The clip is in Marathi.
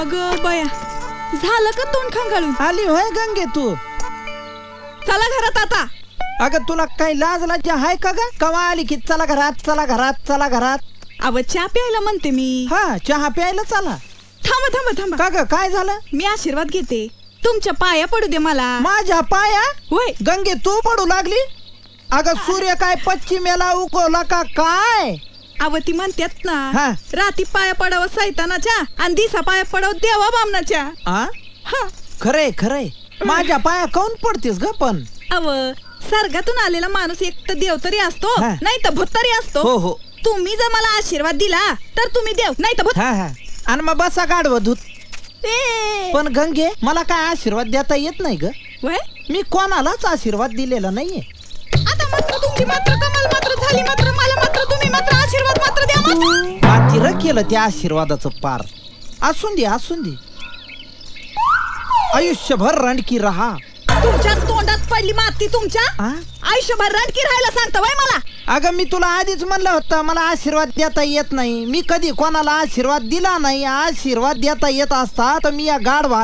अगं बया, झालं का तोंड खंगाळून? आली होय गंगे तू? चला घरात आता. अगं तुला काही लाज लाजा आहे का ग? कवा आली की चला घरात चला घरात चला घरात. अव चहा प्यायला म्हणते मी. हा चहा प्यायला चला. थांबा थांबा थांबा. का ग काय झालं? मी आशीर्वाद घेते, तुमच्या पाया पडू दे मला. माझ्या पाया? होय. गंगे तू पडू लागली? अगं सूर्य काय पश्चिमेला उगवला का काय? अव ती म्हणतात हा. ना, राती पाया पडावं सैतानाच्या आणि दिसा पाया पडावं देवा बामनाच्या. आ हा. खरंय खरंय. माझ्या पाया काऊन पडतेस ग पण? अव सर्गातून आलेला माणूस एक तर देव तरी असतो, हा. नाही तर भूत तरी असतो. हो हो. तुम्ही जर मला आशीर्वाद दिला तर तुम्ही देव, नाही तर भूत. हा हा. आणि मग बसा गाडव धूत. ए. पण गंगे मला काय आशीर्वाद देता येत नाही ग. व्हय? मी कोणालाच आशीर्वाद दिलेला नाहीये. आता मात्र तुमची मात्र कमाल मात्र झाली, मात्र मला मात्र तुम्ही मात्र आशीर्वाद मात्र द्या मात्र. पातीर केलं त्या आशीर्वादाचं पार. असून दे असून दे. आयुष्यभर रणकी रहा. तुमच्या तोंडात पडली माती तुमच्या. आ? आयुष्यभर रणकी राहायला सांगता वय मला. अगं मी तुला आधीच म्हणलं होतं मला आशीर्वाद देता येत नाही. मी कधी कोणाला आशीर्वाद दिला नाही. आशीर्वाद देता येत असता तर मी या गाढवा